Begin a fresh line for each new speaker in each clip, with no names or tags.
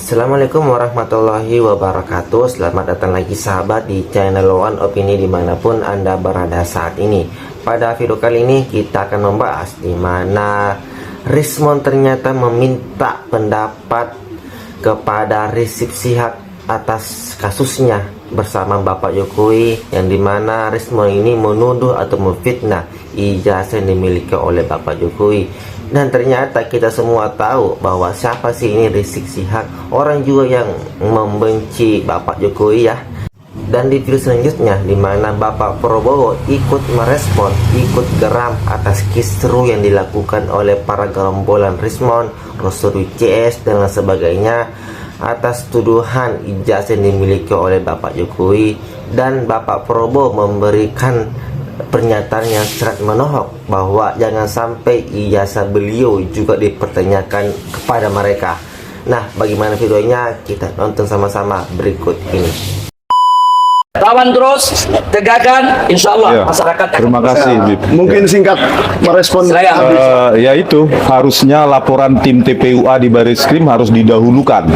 Assalamualaikum warahmatullahi wabarakatuh. Selamat datang lagi sahabat di channel One Opini dimanapun Anda berada saat ini. Pada video kali ini kita akan membahas di mana Rismond ternyata meminta pendapat kepada Rizik Syihab atas kasusnya bersama Bapak Jokowi, yang dimana Rismond ini menuduh atau memfitnah ijazah yang dimiliki oleh Bapak Jokowi. Dan ternyata kita semua tahu bahwa siapa sih ini Rizik Syihab, orang juga yang membenci Bapak Jokowi ya. Dan di video selanjutnya dimana Bapak Prabowo ikut merespon, ikut geram atas kisru yang dilakukan oleh para gerombolan Rismond, Rosul CS dan lain sebagainya atas tuduhan ijazah yang dimiliki oleh Bapak Jokowi. Dan Bapak Prabowo memberikan pernyataan yang sangat menohok bahwa jangan sampai ijazah beliau juga dipertanyakan kepada mereka. Nah, bagaimana videonya? Kita nonton sama-sama berikut ini.
Lawan terus, tegakkan, insya Allah masyarakat.
Terima kasih, Bib.
Mungkin singkat merespon.
Ya itu, harusnya laporan tim TPUA di Barreskrim harus didahulukan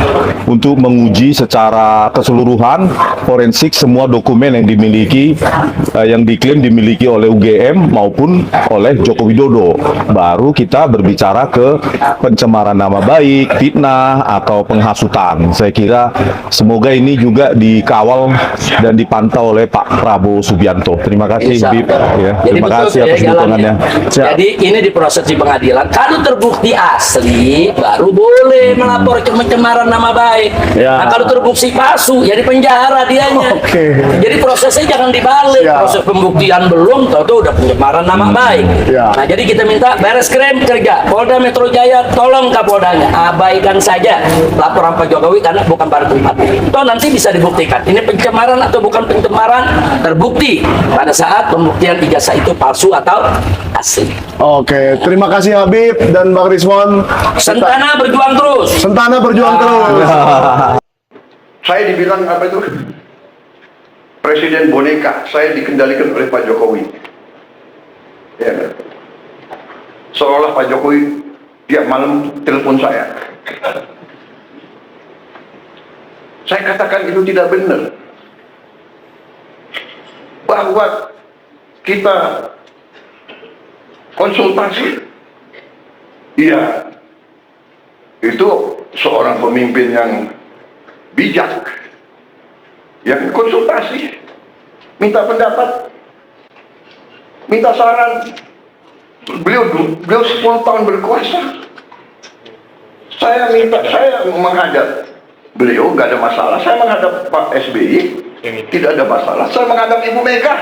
untuk menguji secara keseluruhan forensik semua dokumen yang dimiliki, yang diklaim dimiliki oleh UGM maupun oleh Joko Widodo. Baru kita berbicara ke pencemaran nama baik, fitnah atau penghasutan. Saya kira semoga ini juga dikawal dan dipantau oleh Pak Prabowo Subianto. Terima kasih, Bib. Ya, terima kasih atas dukungannya.
Jadi ini diproses di pengadilan. Kalau terbukti asli, baru boleh melapor ke pencemaran nama baik.
Ya.
Nah, kalau terbukti palsu, ya di penjara dianya. Jadi prosesnya jangan dibalik.
Ya.
Proses pembuktian belum, tahu udah pencemaran nama baik.
Ya.
Nah, jadi kita minta Barreskrim kerja, Polda Metro Jaya tolong Kapoldanya abaikan saja laporan Pak Jokowi karena bukan pada tempatnya. Toh nanti bisa dibuktikan ini pencemaran atau bukan pencemaran, terbukti pada saat pembuktian ijazah itu palsu atau asli.
Oke, terima kasih Habib dan Bang Rismond.
Sentana berjuang terus.
Sentana berjuang terus.
Saya dibilang apa itu? Presiden boneka. Saya dikendalikan oleh Pak Jokowi. Ya. Seolah Pak Jokowi tiap malam telepon saya. Saya katakan itu tidak benar. Bahwa kita konsultasi. Iya. Itu seorang pemimpin yang bijak, yang konsultasi, minta pendapat, minta saran. Beliau 10 tahun berkuasa. Saya menghadap beliau, nggak ada masalah. Saya menghadap Pak SBY, tidak ada masalah. Saya menghadap Ibu Mega,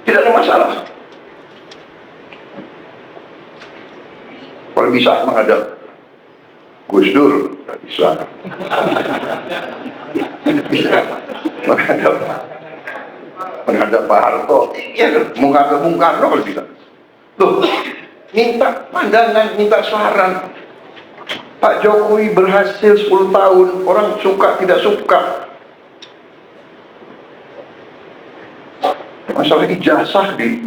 tidak ada masalah. Kalau bisa menghadap Gus Dur, nggak bisa. menghadap Pak Harto, iya, menghadap Bung Karno kalau bisa. Loh, minta pandangan, minta saran. Pak Jokowi berhasil 10 tahun, orang suka tidak suka. Masalah ijazah di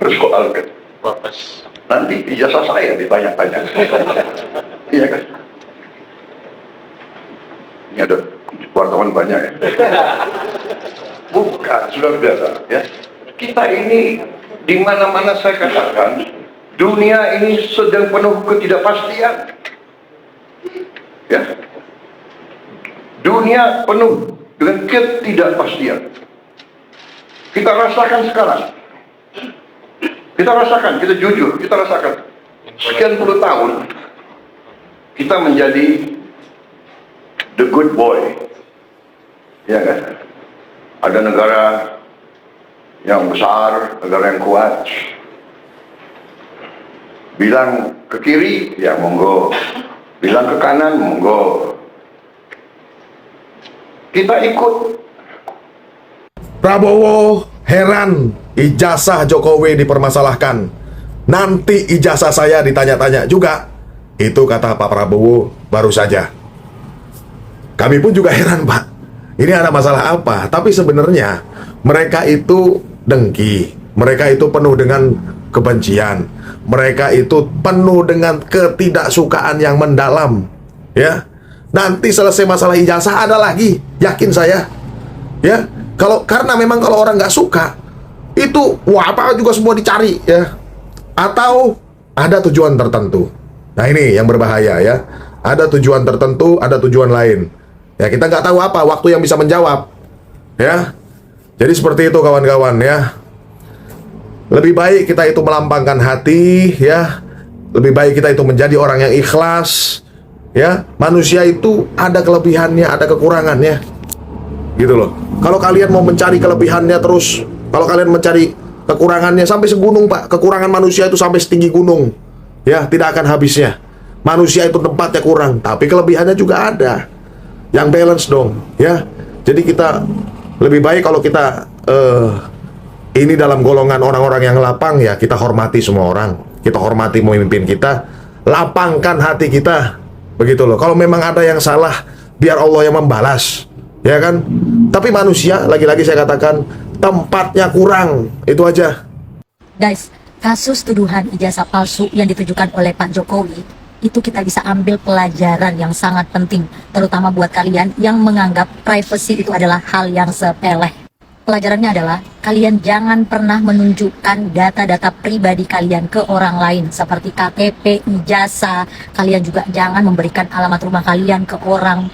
persoalkan. Nanti ijazah saya ditanya-tanya. Iya kan? Ini ada wartawan banyak ya. Bukan, sudah biasa ya. Kita ini di mana-mana saya katakan, dunia ini sedang penuh ketidakpastian. Ya. Dunia penuh dengan ketidakpastian. Kita rasakan sekarang. Kita rasakan, kita jujur, kita rasakan. Sekian puluh tahun kita menjadi the good boy. Ya kan? Ada negara yang besar, negara yang kuat. Bilang ke kiri, ya monggo. Bilang ke kanan, monggo. Kita ikut.
Prabowo heran ijazah Jokowi dipermasalahkan. Nanti ijazah saya ditanya-tanya juga. Itu kata Pak Prabowo baru saja. Kami pun juga heran, Pak. Ini ada masalah apa? Tapi sebenarnya mereka itu dengki. Mereka itu penuh dengan kebencian. Mereka itu penuh dengan ketidaksukaan yang mendalam. Ya, nanti selesai masalah ijazah ada lagi, yakin saya. Ya, karena memang kalau orang nggak suka itu, wah apa juga semua dicari ya. Atau ada tujuan tertentu. Nah ini yang berbahaya ya. Ada tujuan tertentu, ada tujuan lain. Ya kita nggak tahu apa waktu yang bisa menjawab. Ya, jadi seperti itu kawan-kawan ya. Lebih baik kita itu melambangkan hati ya. Lebih baik kita itu menjadi orang yang ikhlas ya. Manusia itu ada kelebihannya, ada kekurangannya. Gitu loh. Kalau kalian mau mencari kelebihannya terus, kalau kalian mencari kekurangannya sampai segunung Pak, kekurangan manusia itu sampai setinggi gunung. Ya, tidak akan habisnya. Manusia itu tempatnya kurang, tapi kelebihannya juga ada. Yang balance dong, ya. Jadi kita lebih baik kalau kita ini dalam golongan orang-orang yang lapang ya, kita hormati semua orang. Kita hormati pemimpin kita, lapangkan hati kita. Begitu loh. Kalau memang ada yang salah, biar Allah yang membalas. Ya kan? Tapi manusia, lagi-lagi saya katakan, tempatnya kurang. Itu aja.
Guys, kasus tuduhan ijazah palsu yang ditujukan oleh Pak Jokowi, itu kita bisa ambil pelajaran yang sangat penting, terutama buat kalian yang menganggap privacy itu adalah hal yang sepele. Pelajarannya adalah, kalian jangan pernah menunjukkan data-data pribadi kalian ke orang lain, seperti KTP, ijazah. Kalian juga jangan memberikan alamat rumah kalian ke orang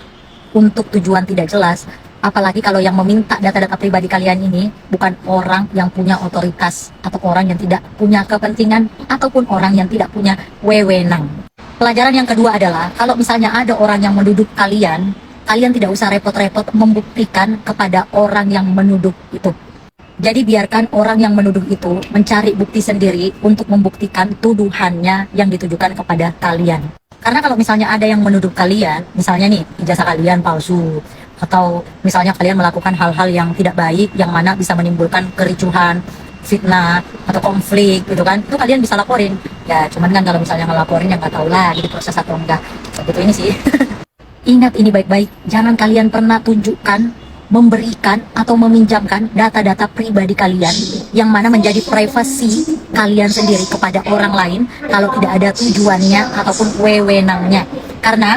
untuk tujuan tidak jelas. Apalagi kalau yang meminta data-data pribadi kalian ini bukan orang yang punya otoritas, atau orang yang tidak punya kepentingan, ataupun orang yang tidak punya wewenang. Pelajaran yang kedua adalah, kalau misalnya ada orang yang menuduh kalian, kalian tidak usah repot-repot membuktikan kepada orang yang menuduh itu. Jadi biarkan orang yang menuduh itu mencari bukti sendiri untuk membuktikan tuduhannya yang ditujukan kepada kalian. Karena kalau misalnya ada yang menuduh kalian, misalnya nih, ijazah kalian palsu, atau misalnya kalian melakukan hal-hal yang tidak baik, yang mana bisa menimbulkan kericuhan, fitnah, atau konflik gitu kan, itu kalian bisa laporin. Ya cuman kan kalau misalnya ngelaporin yang nggak tahu lah gitu proses atau enggak, seperti ini sih. Ingat ini baik-baik, jangan kalian pernah tunjukkan, memberikan, atau meminjamkan data-data pribadi kalian yang mana menjadi privasi kalian sendiri kepada orang lain kalau tidak ada tujuannya ataupun wewenangnya. Karena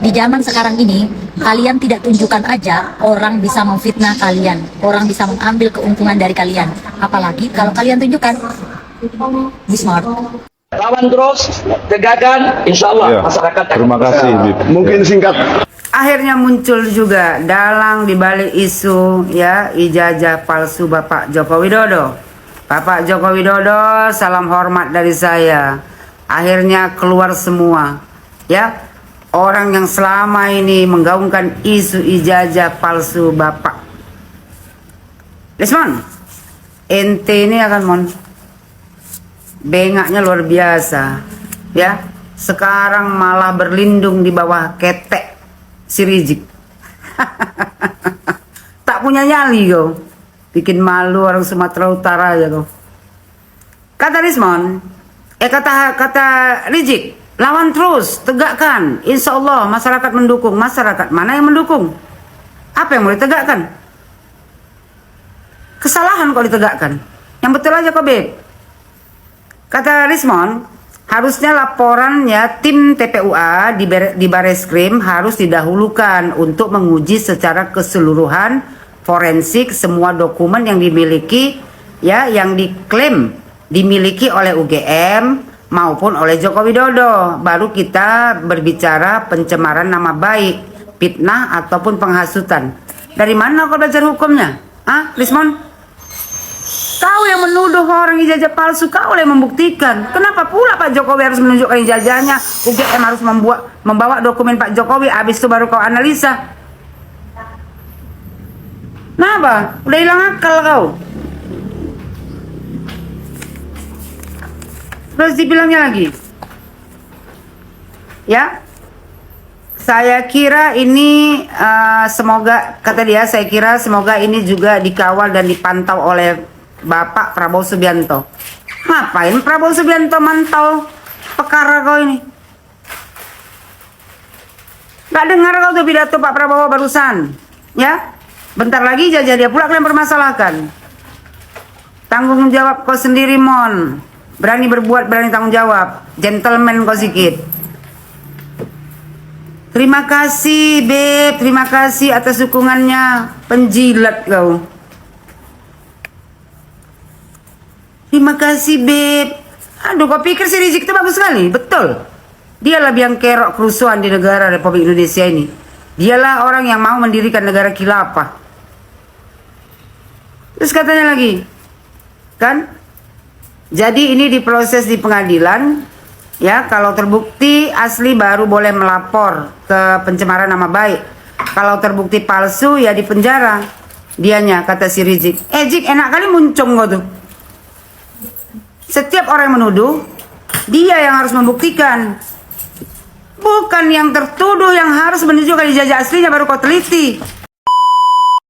di zaman sekarang ini, kalian tidak tunjukkan aja, orang bisa memfitnah kalian, orang bisa mengambil keuntungan dari kalian. Apalagi kalau kalian tunjukkan. Be smart.
Lawan terus, tegakkan, insya Allah
Ya,
masyarakat akan
terima kasih, Bib.
Mungkin singkat.
Akhirnya muncul juga dalang dibalik isu ya ijazah palsu Bapak Joko Widodo. Bapak Joko Widodo, salam hormat dari saya. Akhirnya keluar semua ya, orang yang selama ini menggaungkan isu ijazah palsu Bapak. Desmond, ente ini akan bengaknya luar biasa ya. Sekarang malah berlindung di bawah ketek si Rizik. Tak punya nyali kau. Bikin malu orang Sumatera Utara ya kau. Kata Desmond, kata Rizik, lawan terus, tegakkan. Insya Allah masyarakat mendukung. Masyarakat mana yang mendukung? Apa yang mau ditegakkan? Kesalahan kalau ditegakkan. Yang betul aja kok, Beb. Kata Desmond, harusnya laporannya tim TPUA di Bareskrim harus didahulukan untuk menguji secara keseluruhan forensik semua dokumen yang dimiliki ya, yang diklaim dimiliki oleh UGM maupun oleh Joko Widodo. Baru kita berbicara pencemaran nama baik, fitnah ataupun penghasutan. Dari mana kau belajar hukumnya? Ah, Desmond? Kau yang menuduh orang ijazah palsu, kau yang membuktikan. Kenapa pula Pak Jokowi harus menunjukkan ijazahnya? UGM harus membawa dokumen Pak Jokowi, habis itu baru kau analisa. Kenapa? Udah hilang akal kau. Terus dibilangnya lagi. Ya. Saya kira ini semoga, kata dia, saya kira semoga ini juga dikawal dan dipantau oleh Bapak Prabowo Subianto. Ngapain Prabowo Subianto mantau perkara kau ini? Gak dengar kau tuh pidato Pak Prabowo barusan? Ya, bentar lagi jajah dia pula kalian permasalahkan. Tanggung jawab kau sendiri, Mon. Berani berbuat, berani tanggung jawab. Gentleman kau sikit. Terima kasih Beb, terima kasih atas dukungannya. Penjilat kau. Terima kasih Beb. Aduh, kau pikir si Rizik itu bagus sekali? Betul. Dialah biang kerok kerusuhan di negara Republik Indonesia ini. Dialah orang yang mau mendirikan negara khilafah. Terus katanya lagi, kan? Jadi ini diproses di pengadilan, ya. Kalau terbukti asli baru boleh melapor ke pencemaran nama baik. Kalau terbukti palsu ya di penjara. Dianya, kata si Rizik. Zik, enak kali muncung kau tuh. Setiap orang yang menuduh, dia yang harus membuktikan. Bukan yang tertuduh yang harus menunjukkan ijazah aslinya baru kau teliti.